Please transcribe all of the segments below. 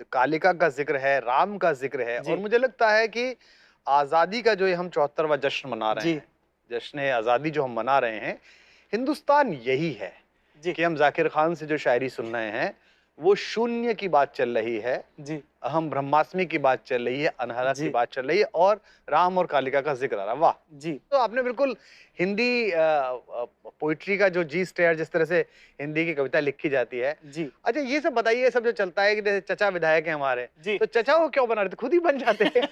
कालिका का जिक्र है, राम का जिक्र है और जी, मुझे लगता है कि आज़ादी का जो ये हम 74वां जश्न मना रहे जी, हैं, जश्न-ए-आज़ादी जो हम मना रहे हैं, हिंदुस्तान यही है जी, कि हम ज़ाकिर खान से जो शायरी सुन रहे हैं, वो शून्य की बात चल रही है, जी, अहम ब्रह्मास्मि की बात चल रही है, अनहरा की जी, बात चल रही है और राम और कालिका का ज़िक्र आ रहा है। वाह! जी, तो आपने बिल्कुल हिंदी पोएट्री का जो जीस्ट है, जिस तरह से हिंदी की कविता लिखी जाती है। जी, अच्छा ये सब बताइए, ये सब जो चलता है कि जैसे चचा विधायक हैं हमारे, जी। तो चचा को क्यों बना रहे थे? खुद ही बन जाते हैं।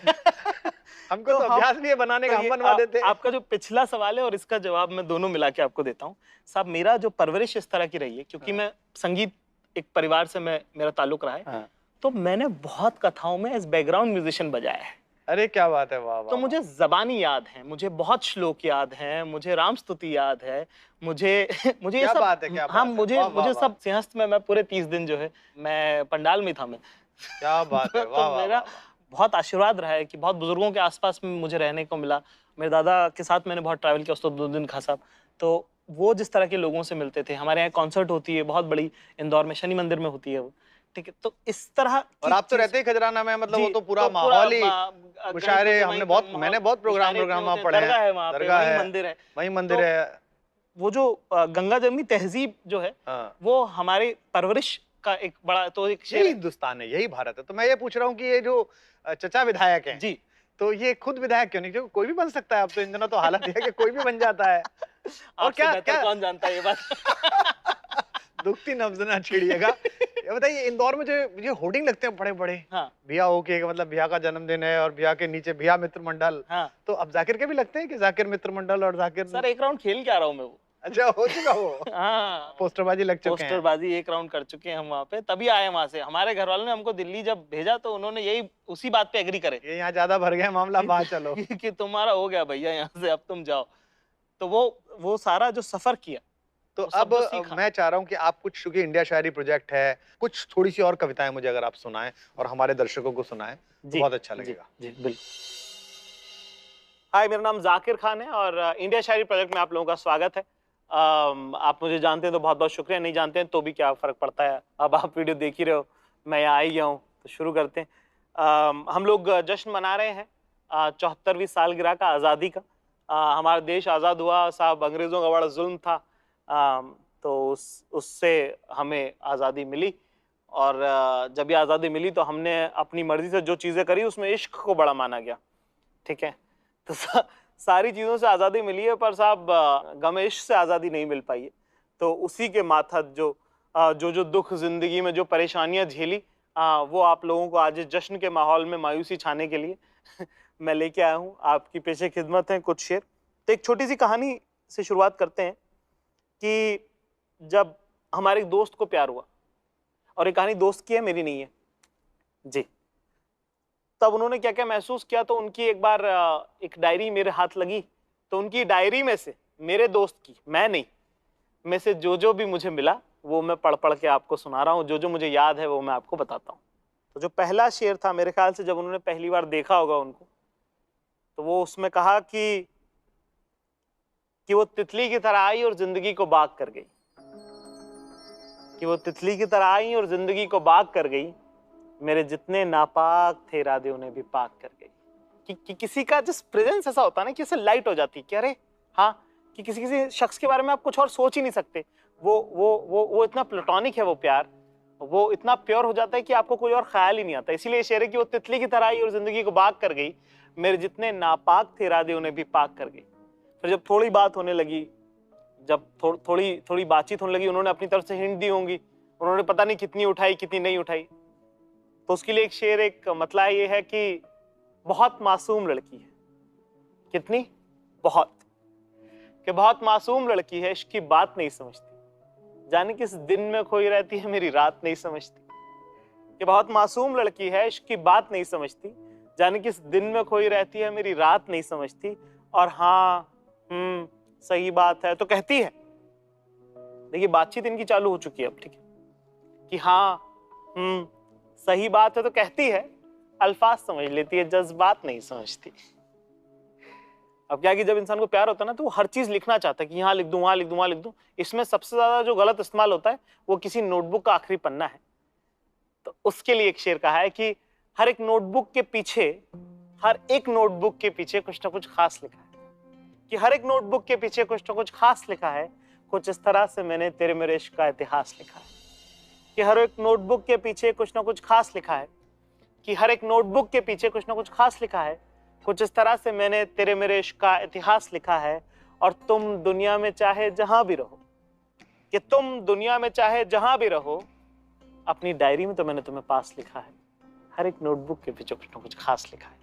हमको तो तो हम अभ्यास भी है बनाने तो का, हम ये बनवा देते हैं। आपका जो पिछला सवाल है और इसका जवाब मैं दोनों मिला के आपको देता हूँ। साहब मेरा जो परवरिश इस तरह की रही है क्योंकि हाँ, मैं संगीत एक परिवार से मैं मेरा ताल्लुक रहा है, हाँ। तो मैंने बहुत कथाओं में एज़ बैकग्राउंड म्यूज़िशियन बजाया है। अरे क्या बात है! वाह, तो वाह, वाह! मुझे ज़बानी याद हैं, मुझे बहुत श्लोक याद हैं, मुझे राम स्तुति याद है, मुझे मुझे ये क्या सब बात है, क्या हाँ, बात है! मुझे वाह, वाह, मुझे वाह! सब सिंहस्थ में मैं पूरे 30 दिन जो है, मैं पंडाल में था मैं। क्या बात है! तो वाह, वाह, मेरा वाह, वाह! बहुत आशीर्वाद रहा है कि बहुत बुजुर्गों के आस-पास में मुझे रहने को मिला। मेरे दादा के साथ मैंने बहुत ट्रैवल किया, उस तो 2 दिन खासा। साहब। तो वो जिस तरह के लोगों से मिलते थे, हमारे यहाँ कॉन्सर्ट होती है बहुत बड़ी, इंदौर में शनि मंदिर में होती है वो, ठीक है? तो इस तरह और की आप तो चीज़ रहते ही खजराना में, मतलब वो जी, तो पूरा तो पूरा माहौल ही गणेश मुशायरे मंदिर वहीं हमने पे बहुत मैंने माहौल बहुत प्रोग्राम मुशायरे इतने प्रोग्राम वहाँ होते हैं, पढ़े हैं। दरगाह है वहाँ पे, दरगाह वहीं है, मंदिर है। वहीं मंदिर तो है। वो जो गंगा जमुनी तहज़ीब जो है, हाँ। वो हमारी परवरिश का एक बड़ा तो एक शेर यही है। हिंदुस्तान है, यही भारत है। तो मैं ये पूछ रहा हूँ कि ये जो चचा विधायक हैं, जी। तो ये खुद विधायक क्यों नहीं? क्योंकि कोई भी बन सकता है, अब तो इन दिनों तो हालत ये है कि कोई भी बन जाता है। और आपसे क्या बेहतर क्या कौन जानता है ये बात? दुखती नब्ज़ ना छेड़िएगा। ये बताइए, इंदौर में जो ये होर्डिंग लगते हैं बड़े-बड़े, हाँ, भैया हो के, मतलब भैया का जन्मदिन है और भैया के नीचे भैया मित्र मंडल, हाँ। तो अब ज़ाकिर के भी लगते हैं कि ज़ाकिर मित्र मंडल और ज़ाकिर। सर 1 राउंड खेल के आ रहा हूँ मैं वो। अच्छा, हो चुका वो? हाँ, पोस्टरबाज़ी लग चुके हैं। पोस्टरबाज़ी 1 राउंड कर चुके हैं हम वहाँ पे, तभी आए वहाँ से। हमारे घरवालों ने हमको दिल्ली जब भेजा तो उन्होंने यही उसी बात पे एग्री करे ये यहाँ ज़्यादा भर गया मामला, कि बाहर चलो। कि तुम्हारा हो गया भैया यहाँ से, अब तुम जाओ। तो वो सारा जो सफ़र किया, तो वो सब अब जो सीखा मैं चाह रहा हूँ कि आप कुछ, चूँकि इंडिया शायरी प्रोजेक्ट है, कुछ थोड़ी-सी और कविताएँ मुझे अगर आप सुनाएँ और हमारे दर्शकों को सुनाएँ, तो जी, बहुत अच्छा जी, लगेगा। जी, बिल्कुल। हाय, मेरा नाम ज़ाकिर खान है और इंडिया शायरी प्रोजेक्ट में आप लोगों का स्वागत है। आप मुझे जानते हैं तो बहुत-बहुत शुक्रिया, नहीं जानते हैं तो भी क्या फ़र्क पड़ता है। अब आप वीडियो देख ही रहे हो, मैं यहाँ आ ही गया हूँ, तो शुरू करते हैं। हम लोग जश्न मना रहे हैं 74वीं सालगिरह का आज़ादी का। हमारा देश आज़ाद हुआ साहब, अंग्रेज़ों का बड़ा ज़ुल्म था। तो उससे हमें आज़ादी मिली और जब ये आज़ादी मिली तो हमने अपनी मर्ज़ी से जो चीज़ें करी उसमें इश्क को बड़ा माना गया, ठीक है? तो सारी चीज़ों से आज़ादी मिली है पर साहब गम इश्क से आज़ादी नहीं मिल पाई है। तो उसी के मातहत जो दुख ज़िंदगी में जो परेशानियाँ झेली, वो आप लोगों को आज इस जश्न के माहौल में मायूसी छाने के लिए मैं लेके आया हूँ। आपकी पेशे खिदमत हैं कुछ शेर। तो एक छोटी-सी कहानी से शुरुआत करते हैं कि जब हमारे एक दोस्त को प्यार हुआ, और ये कहानी दोस्त की है, मेरी नहीं है। जी। तब उन्होंने क्या-क्या महसूस किया, तो उनकी एक बार एक डायरी मेरे हाथ लगी, तो उनकी डायरी में से, मेरे दोस्त की, मैं नहीं, में से जो-जो भी मुझे मिला, वो मैं पढ़-पढ़ के आपको सुना रहा हूँ, जो-जो मुझे याद है वो मैं आपको बताता हूँ। तो जो पहला शेर था, मेरे ख्याल से जब उन्होंने पहली बार देखा होगा उनको, तो वो उसमें कहा कि वो तितली की तरह आई और ज़िंदगी को बाग़ कर गई। कि वो तितली की तरह आई और ज़िंदगी को बाग़ कर गई, मेरे जितने नापाक थे इरादे उन्हें भी पाक कर गई। कि किसी का जिस प्रेजेंस ऐसा होता है ना कि उससे लाइट हो जाती है कि अरे हाँ, कि किसी शख्स के बारे में आप कुछ और सोच ही नहीं सकते। वो इतना प्लेटोनिक है वो प्यार, वो इतना प्योर हो जाता है कि आपको कोई और ख्याल ही नहीं आता। इसीलिए शेर है कि वो तितली की तरह आई और जिंदगी को बाग कर गई, मेरे जितने नापाक थे इरादे उन्हें भी पाक कर गई। फिर जब थोड़ी बात होने लगी, जब थोड़ी बातचीत होने लगी, उन्होंने अपनी तरफ से हिंट दी होंगी, उन्होंने पता नहीं कितनी उठाई कितनी नहीं उठाई, तो उसके लिए एक शेर, एक मतला ये है कि बहुत मासूम लड़की है। कितनी? बहुत। कि बहुत मासूम लड़की है, इश्क की बात नहीं समझती, जाने किस दिन में खोई रहती है मेरी रात नहीं समझती। कि बहुत मासूम लड़की है, इश्क की बात नहीं समझती, जाने किस दिन में खोई रहती है मेरी रात नहीं समझती। और हाँ, सही बात है तो कहती है। देखिए बातचीत इनकी चालू हो चुकी है अब, ठीक है, कि हाँ, सही बात है तो कहती है, अल्फाज समझ लेती है, जज्बात नहीं समझती। अब क्या कि जब इंसान को प्यार होता है ना, तो वो हर चीज लिखना चाहता है कि यहाँ लिख दूं, वहां लिख दूं, वहां लिख दूं। इसमें सबसे ज्यादा जो गलत इस्तेमाल होता है वो किसी नोटबुक का आखिरी पन्ना है। तो उसके लिए एक शेर कहा है कि हर एक नोटबुक के पीछे, हर एक नोटबुक के पीछे कुछ ना कुछ खास लिखा है, कि हर एक नोटबुक के पीछे कुछ ना कुछ खास लिखा है। कुछ इस तरह से मैंने तेरे मेरे इश्क का इतिहास लिखा है, कि हर एक नोटबुक के पीछे कुछ ना कुछ खास लिखा है, कि हर एक नोटबुक के पीछे कुछ ना कुछ खास लिखा है। कुछ इस तरह से मैंने तेरे मेरे इश्क का इतिहास लिखा है। और तुम दुनिया में चाहे जहां भी रहो, कि तुम दुनिया में चाहे जहां भी रहो, अपनी डायरी में तो मैंने तुम्हें पास लिखा है। हर एक नोटबुक के पीछे कुछ ना कुछ खास लिखा है।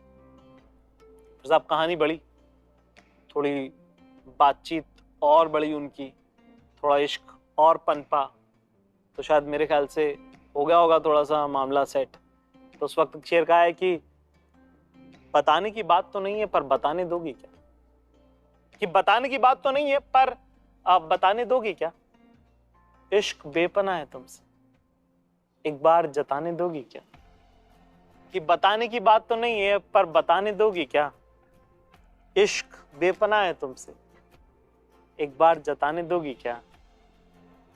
फिर साहब कहानी बढ़ी, थोड़ी बातचीत और बढ़ी उनकी, थोड़ा इश्क और पनपा, तो शायद मेरे ख्याल से हो गया होगा थोड़ा सा मामला सेट। तो उस वक्त शेर कहा है कि बताने की बात तो नहीं है पर बताने दोगी क्या, कि बताने की बात तो नहीं है पर आप बताने दोगी क्या, इश्क बेपनाह है तुमसे, एक बार जताने दोगी क्या, कि बताने की बात तो नहीं है पर बताने दोगी क्या, इश्क बेपनाह है तुमसे, एक बार जताने दोगी क्या।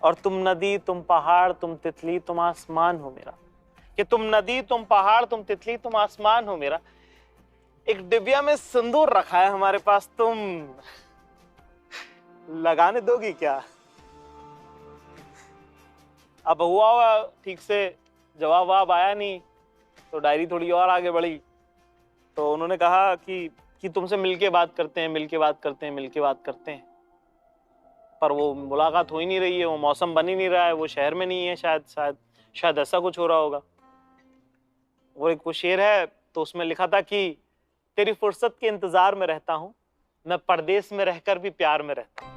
और तुम नदी तुम पहाड़ तुम तितली तुम आसमान हो मेरा, कि तुम नदी तुम पहाड़ तुम तितली तुम आसमान हो मेरा। एक डिबिया में सिंदूर रखा है हमारे पास, तुम लगाने दोगी क्या। अब हुआ ठीक से जवाब वाब आया नहीं, तो डायरी थोड़ी और आगे बढ़ी। तो उन्होंने कहा कि तुमसे मिलके बात करते हैं, मिलके बात करते हैं, मिलके बात करते हैं, पर वो मुलाकात हो ही नहीं रही है, वो मौसम बन ही नहीं रहा है, वो शहर में नहीं है, शायद शायद शायद ऐसा कुछ हो रहा होगा। वो शेर है, तो उसमें लिखा था कि तेरी फुर्सत के इंतजार में रहता हूं, मैं परदेश में रहकर भी प्यार में रहता हूं,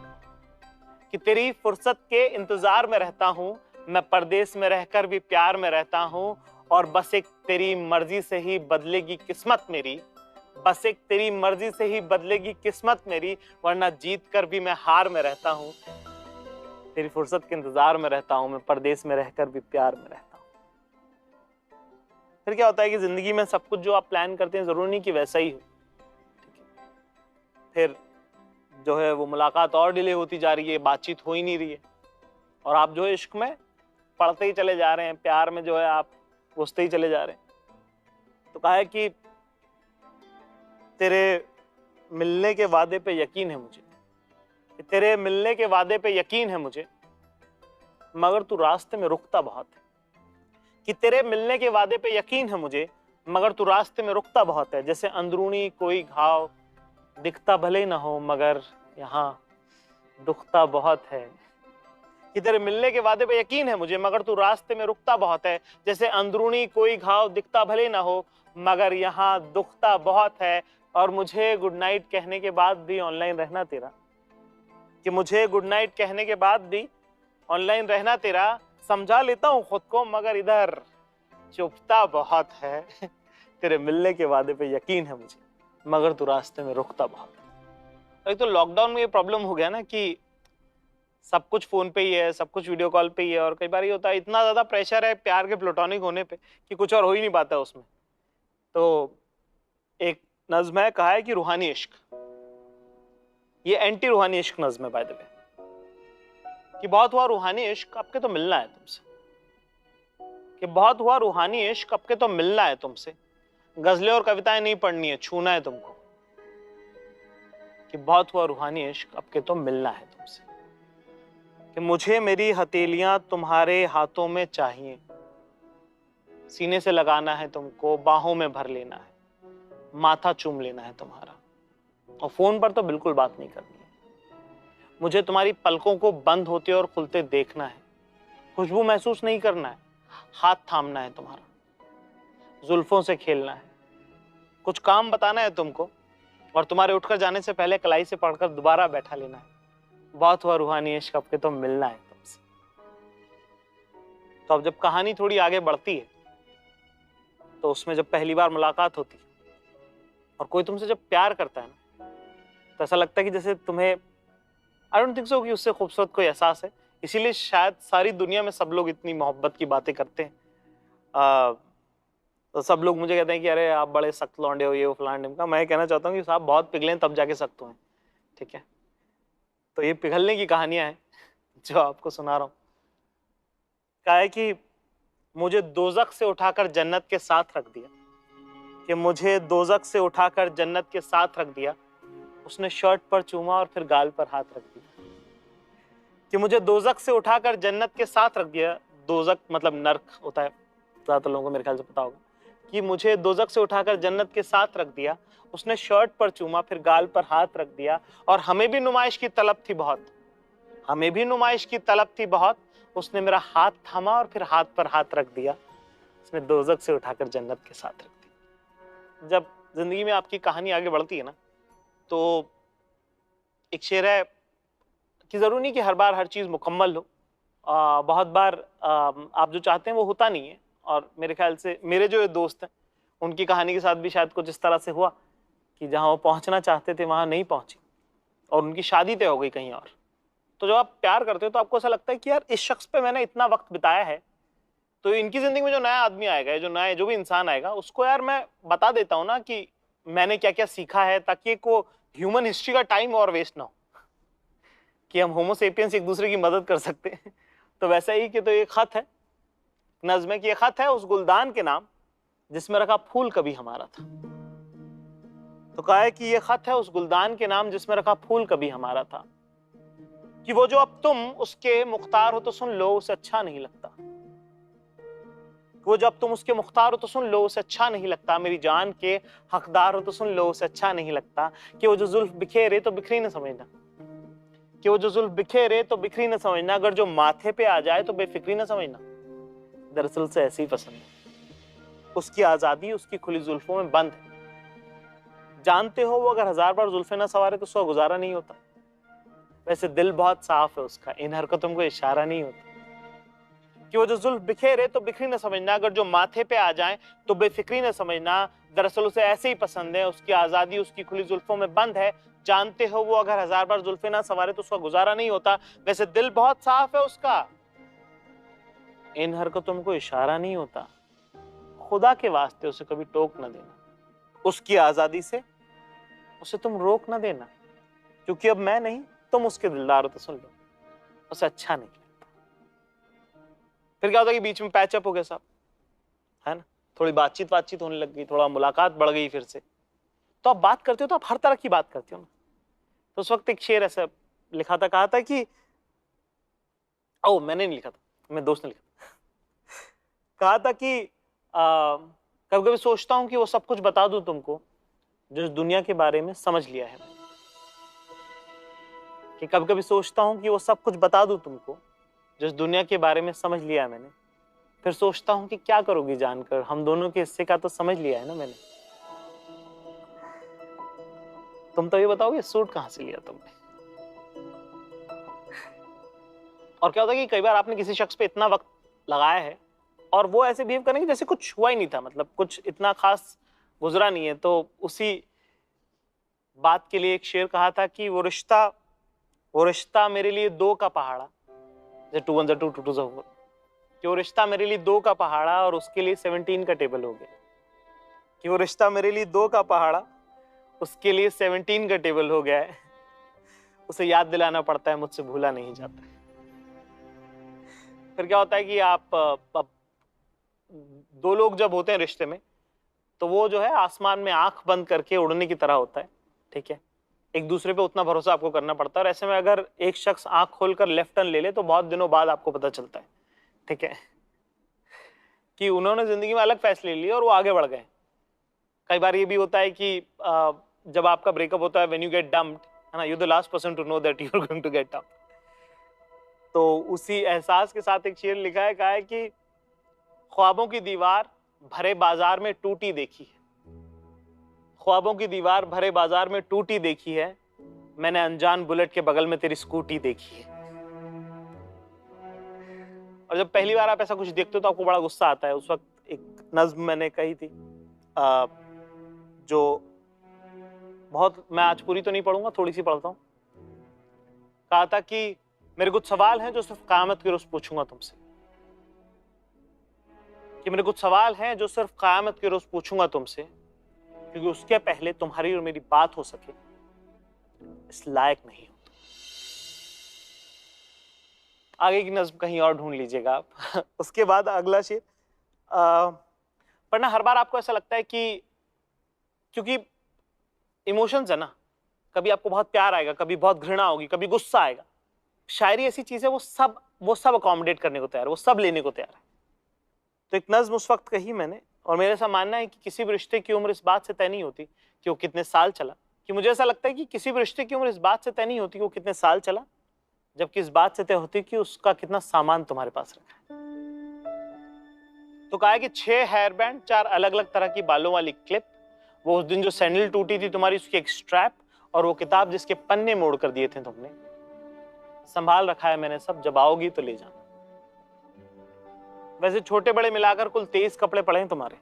कि तेरी फुर्सत के इंतजार में रहता हूं, मैं परदेश में रहकर भी प्यार में रहता हूं, और बस एक तेरी मर्जी से ही बदलेगी किस्मत मेरी, बस एक तेरी मर्जी से ही बदलेगी किस्मत मेरी, वरना जीत कर भी मैं हार में रहता हूं। तेरी फुर्सत के इंतजार में रहता हूं, मैं परदेश में रहकर भी प्यार में रहता हूं। फिर क्या होता है कि जिंदगी में सब कुछ जो आप प्लान करते हैं जरूरी नहीं कि वैसा ही हो, ठीक है। फिर जो है वो मुलाकात और डिले होती जा रही है, बातचीत हो ही नहीं रही है, और आप जो है इश्क में पढ़ते ही चले जा रहे हैं, प्यार में जो है आप घुसते ही चले जा रहे हैं। तो कहा है कि तेरे मिलने के वादे पे यकीन है मुझे, तेरे मिलने के वादे पे यकीन है मुझे, मगर तू रास्ते में रुकता बहुत है, कि तेरे मिलने के वादे पे यकीन है मुझे, मगर तू रास्ते में रुकता बहुत है, जैसे अंदरूनी कोई घाव दिखता भले ना हो मगर यहाँ दुखता बहुत है, कि तेरे मिलने के वादे पे यकीन है मुझे, मगर तू रास्ते में रुकता बहुत है, जैसे अंदरूनी कोई घाव दिखता भले ना हो मगर यहाँ दुखता बहुत है। और मुझे गुड नाइट कहने के बाद भी ऑनलाइन रहना तेरा, कि मुझे गुड नाइट कहने के बाद भी ऑनलाइन रहना तेरा, समझा लेता हूँ खुद को मगर इधर चुपता बहुत है। तेरे मिलने के वादे पे यकीन है मुझे, मगर तू रास्ते में रुकता बहुत है। एक तो लॉकडाउन में ये प्रॉब्लम हो गया ना कि सब कुछ फोन पे ही है, सब कुछ वीडियो कॉल पे ही है, और कई बार ये होता है इतना ज्यादा प्रेशर है प्यार के प्लेटोनिक होने पे कि कुछ और हो ही नहीं पाता उसमें। तो एक नज्म है, कहा है कि रूहानी इश्क, ये एंटी रूहानी इश्क नज्म है बाय द वे, कि बहुत हुआ रूहानी इश्क अब के तो मिलना है तुमसे, कि बहुत हुआ रूहानी इश्क अब के तो मिलना है तुमसे, गजलें और कविताएं नहीं पढ़नी है छूना है तुमको, कि बहुत हुआ रूहानी इश्क अब के तो मिलना है तुमसे, कि मुझे मेरी हथेलियां तुम्हारे हाथों में चाहिए, सीने से लगाना है तुमको, बाहों में भर लेना है, माथा चूम लेना है तुम्हारा, और फोन पर तो बिल्कुल बात नहीं करनी है। मुझे तुम्हारी पलकों को बंद होते और खुलते देखना है, खुशबू महसूस नहीं करना है, हाथ थामना है तुम्हारा, जुल्फों से खेलना है, कुछ काम बताना है तुमको, और तुम्हारे उठकर जाने से पहले कलाई से पढ़कर दोबारा बैठा लेना है। बहुत हुआ रूहानी इश्क अब के तो मिलना है तुमसे। तो अब जब कहानी थोड़ी आगे बढ़ती है, तो उसमें जब पहली बार मुलाकात होती है और कोई तुमसे जब प्यार करता है ना, तो ऐसा लगता है कि जैसे तुम्हें, आई डोंट थिंक सो कि उससे खूबसूरत कोई एहसास है। इसीलिए शायद सारी दुनिया में सब लोग इतनी मोहब्बत की बातें करते हैं। तो सब लोग मुझे कहते हैं कि अरे आप बड़े सख्त लौंडे हो, ये वो फलान ढिमका। मैं कहना चाहता हूँ कि साहब बहुत पिघले तब जाके सख्त हुए, ठीक है। तो ये पिघलने की कहानियां हैं जो आपको सुना रहा हूँ। कहा है कि मुझे दोजख से उठाकर जन्नत के साथ रख दिया, कि मुझे दोजख से उठाकर जन्नत के साथ रख दिया। उसने शर्ट पर चूमा और फिर गाल पर हाथ रख दिया। कि मुझे दोजख से उठाकर जन्नत के साथ रख दिया। दोजख मतलब नर्क होता है, ज्यादातर लोगों को मेरे ख्याल से पता होगा। कि मुझे दोजख से उठाकर जन्नत के साथ रख दिया। उसने शर्ट पर चूमा, फिर गाल पर हाथ रख दिया। और हमें भी नुमाइश की तलब थी बहुत, हमें भी नुमाइश की तलब थी बहुत। उसने मेरा हाथ थामा और फिर हाथ पर हाथ रख दिया। उसने दोजख से उठाकर जन्नत के साथ रख दिया। जब जिंदगी में आपकी कहानी आगे बढ़ती है ना, तो एक शेर है कि जरूरी नहीं कि हर बार हर चीज मुकम्मल हो। बहुत बार आप जो चाहते हैं वो होता नहीं है। और मेरे ख्याल से मेरे जो ये दोस्त हैं, उनकी कहानी के साथ भी शायद कुछ इस तरह से हुआ कि जहां वो पहुंचना चाहते थे वहां नहीं पहुंचे और उनकी शादी तय हो गई कहीं और। तो जब आप प्यार करते हो तो आपको ऐसा लगता है कि यार इस शख्स पे मैंने इतना वक्त बिताया है, तो इनकी जिंदगी में जो नया आदमी आएगा, जो भी इंसान आएगा, उसको यार मैं बता देता हूँ ना कि मैंने क्या क्या सीखा है, ताकि को ह्यूमन हिस्ट्री का टाइम और वेस्ट ना हो, कि हम होमोसेपियंस एक दूसरे की मदद कर सकते हैं। तो वैसा ही कि तो ये खत है, नज्म है कि ये खत है उस गुलदान के नाम जिसमें रखा फूल कभी हमारा था। तो कहा है कि ये खत है उस गुलदान के नाम जिसमें रखा फूल कभी हमारा था। कि वो जो अब तुम उसके मुख्तार हो तो सुन लो, उसे अच्छा नहीं लगता। वो जब तुम उसके मुख्तार हो तो सुन लो, उसे अच्छा नहीं लगता। मेरी जान के हकदार हो तो सुन लो, उसे अच्छा नहीं लगता। कि वो जो जुल्फ बिखेरे तो बिखरी न समझना, कि वो जो जुल्फ बिखेरे तो बिखरी न समझना। अगर जो माथे पे आ जाए तो बेफिक्री न समझना। दरअसल से ऐसी पसंद है, उसकी आजादी उसकी खुली जुल्फों में बंद है। जानते हो वो अगर 1000 बार जुल्फे ना सवारे तो उसका गुजारा नहीं होता। वैसे दिल बहुत साफ है उसका, इन हरकतों को इशारा नहीं होता। कि वो जो जुल्फ बिखेरे तो बिखरी न समझना, अगर जो माथे पे आ जाए तो बेफिक्री न समझना। दरअसल उसे ऐसे ही पसंद है, उसकी आजादी उसकी खुली जुल्फों में बंद है। जानते हो वो अगर 1000 बार जुल्फे ना सवारे तो उसका गुजारा नहीं होता। वैसे दिल बहुत साफ है उसका, इन हरकतों को इशारा नहीं होता। खुदा के वास्ते उसे कभी टोक न देना, उसकी आजादी से उसे तुम रोक न देना। क्योंकि अब मैं नहीं, तुम उसके दिलदार हो तो सुन लो, उसे अच्छा नहीं लगता। फिर क्या होता कि बीच में पैचअप हो गया साहब, है ना, थोड़ी बातचीत होने लग गई, थोड़ा मुलाकात बढ़ गई फिर से। तो आप बात करते हो तो आप हर तरह की बात करते हो ना। तो उस वक्त एक शेर ऐसा लिखा था, कहा था कि मैंने नहीं लिखा था, मेरे दोस्त ने लिखा था। कहा था कि कभी कभी सोचता हूं कि वो सब कुछ बता दूं तुमको जो इस दुनिया के बारे में समझ लिया है मैंने। कि कभी कभी सोचता हूं कि वो सब कुछ बता दूं तुमको जो इस दुनिया के बारे में समझ लिया है मैंने। फिर सोचता हूं कि क्या करोगी जानकर, हम दोनों के हिस्से का तो समझ लिया है ना मैंने। तुम तो ये बताओ ये सूट कहां से लिया तुमने। और क्या होता है कि कई बार आपने किसी शख्स पे इतना वक्त लगाया है और वो ऐसे बिहेव करेंगे जैसे कुछ हुआ ही नहीं था, मतलब कुछ इतना खास गुजरा नहीं है। तो उसी बात के लिए एक शेर कहा था कि वो रिश्ता मेरे लिए 2 का पहाड़ा, जैसे 2 1 2 2 2 4, कि वो रिश्ता मेरे लिए 2 का पहाड़ा और उसके लिए 17 का टेबल हो गया। कि वो रिश्ता मेरे लिए 2 का पहाड़ा, उसके लिए 17 का टेबल हो गया है। उसे याद दिलाना पड़ता है, मुझसे भूला नहीं जाता है। फिर क्या होता है कि आप 2 लोग जब होते हैं रिश्ते में, तो वो जो है आसमान में आंख बंद करके उड़ने की तरह होता है, ठीक है। एक दूसरे पे उतना भरोसा आपको करना पड़ता है। और ऐसे में अगर एक शख्स आंख खोलकर लेफ्ट टर्न ले ले तो बहुत दिनों बाद आपको पता चलता है, ठीक है, कि उन्होंने जिंदगी में अलग फैसले लिए और वो आगे बढ़ गए। कई बार ये भी होता है कि जब आपका ब्रेकअप होता है, व्हेन यू गेट डम्प्ड, है ना, you the last person to know that you are going to get dumped. तो उसी एहसास के साथ एक शेर लिखा है, कहा है कि ख्वाबों की दीवार भरे बाजार में टूटी देखी है, ख्वाबों की दीवार भरे बाजार में टूटी देखी है, मैंने अनजान बुलेट के बगल में तेरी स्कूटी देखी है। और जब पहली बार आप ऐसा कुछ देखते हो तो आपको बड़ा गुस्सा आता है। उस वक्त एक नज्म मैंने कही थी, जो बहुत, मैं आज पूरी तो नहीं पढ़ूंगा, थोड़ी सी पढ़ता हूं। कहा था कि मेरे कुछ सवाल हैं जो सिर्फ क़यामत के रोज पूछूंगा तुमसे, कि मेरे कुछ सवाल हैं जो सिर्फ क़यामत के रोज पूछूंगा तुमसे, क्योंकि उसके पहले तुम्हारी और मेरी बात हो सके इस लायक नहीं हो। आगे की नज्म कहीं और ढूंढ लीजिएगा आप। उसके बाद अगला शेर, पर ना हर बार आपको ऐसा लगता है कि क्योंकि इमोशंस है ना, कभी आपको बहुत प्यार आएगा, कभी बहुत घृणा होगी, कभी गुस्सा आएगा। शायरी ऐसी चीज है, वो सब अकोमोडेट करने को तैयार है, वो सब लेने को तैयार है। तो एक नज्म उस वक्त कही मैंने, और मेरा ऐसा मानना है कि किसी भी रिश्ते की उम्र इस बात से तय नहीं होती कि वो कितने साल चला, कि मुझे ऐसा लगता है कि किसी भी रिश्ते की उम्र इस बात से तय नहीं होती कि वो कितने साल चला, जबकि इस बात से तय होती कि उसका कितना सामान तुम्हारे पास रखा है। तो कहा है कि 6 हेयर बैंड, 4 अलग अलग तरह की बालों वाली क्लिप, वो उस दिन जो सैंडल टूटी थी तुम्हारी उसकी एक स्ट्रैप, और वो किताब जिसके पन्ने मोड़ कर दिए थे तुमने, संभाल रखा है मैंने सब, जब आओगी तो ले जाना। वैसे छोटे बड़े मिलाकर कुल 23 कपड़े पड़े हैं तुम्हारे।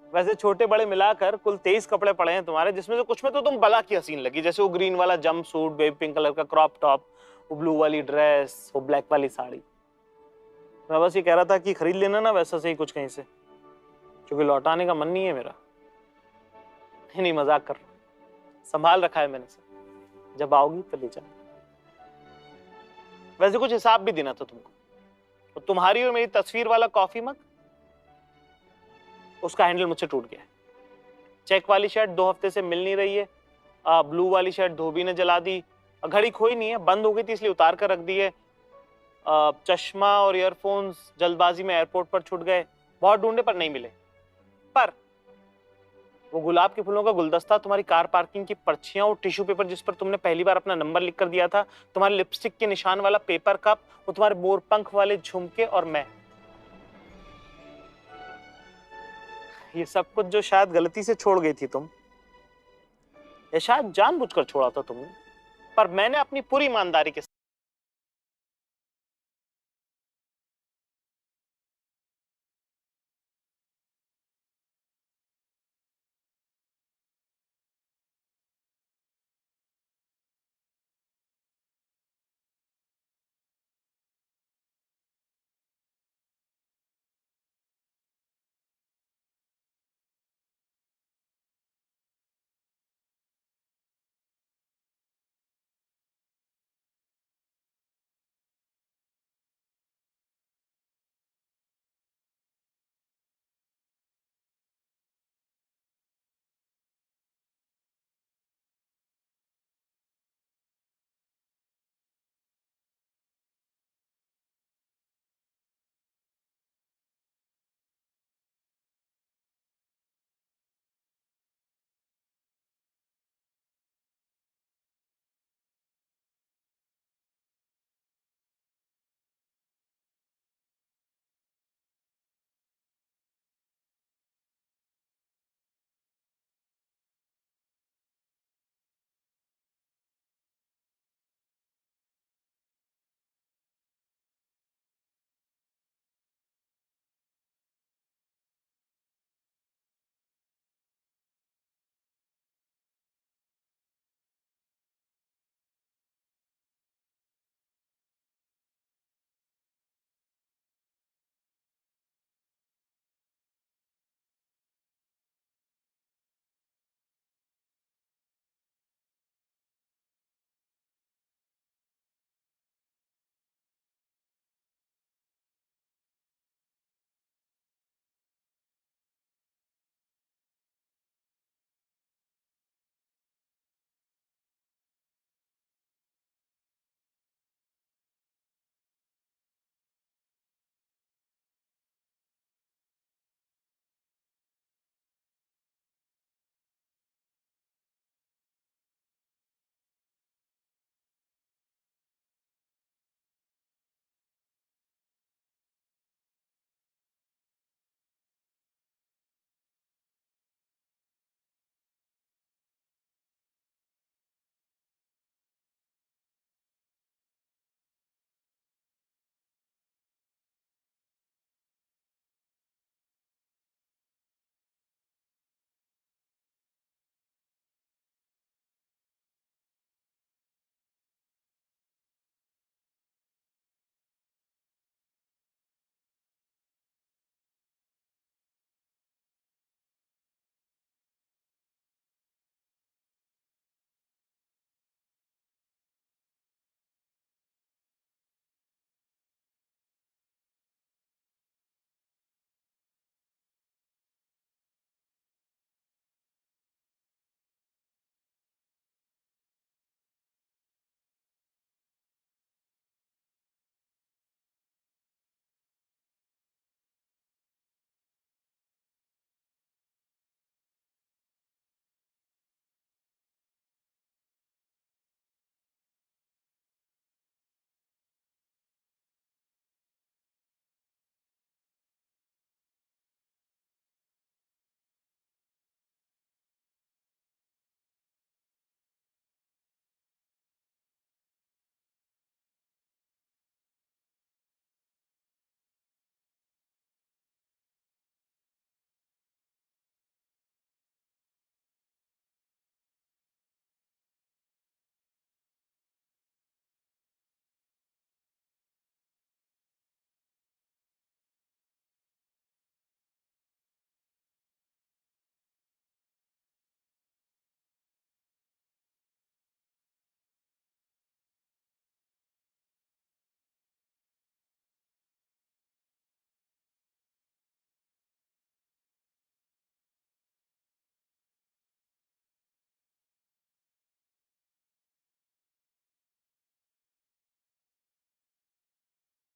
वैसे छोटे बड़े मिलाकर कुल 23 कपड़े पड़े हैं तुम्हारे, जिसमें से कुछ में तो तुम बला की हसीन लगी, जैसे वो ग्रीन वाला jump suit, baby pink colour का क्रॉप टॉप, वो ब्लू वाली ड्रेस, वो ब्लैक वाली साड़ी। मैं बस ये कह रहा था कि खरीद लेना ना वैसा से ही कुछ कहीं से, क्योंकि लौटाने का मन नहीं है मेरा। नहीं, मजाक कर रहा हूं, संभाल रखा है मैंने सब, जब आओगी तो ले जाना। वैसे कुछ हिसाब भी देना था तुमको, तो तुम्हारी और मेरी तस्वीर वाला कॉफी मग, उसका हैंडल मुझसे टूट गया है। चेक वाली शर्ट 2 हफ्ते से मिल नहीं रही है, ब्लू वाली शर्ट धोबी ने जला दी, घड़ी खोई नहीं है, बंद हो गई थी इसलिए उतार कर रख दी है, चश्मा और ईयरफोन्स जल्दबाजी में एयरपोर्ट पर छूट गए, बहुत ढूंढे पर नहीं मिले। पर वो गुलाब के फूलों का गुलदस्ता, तुम्हारी कार पार्किंग की पर्चियां, वो टिश्यू पेपर जिस पर तुमने पहली बार अपना नंबर लिख कर दिया था, तुम्हारे लिपस्टिक के निशान वाला पेपर कप, वो तुम्हारे मोरपंख वाले झुमके, और मैं, ये सब कुछ जो शायद गलती से छोड़ गई थी तुम, या शायद जानबूझकर छोड़ा था तुमने, पर मैंने अपनी पूरी ईमानदारी के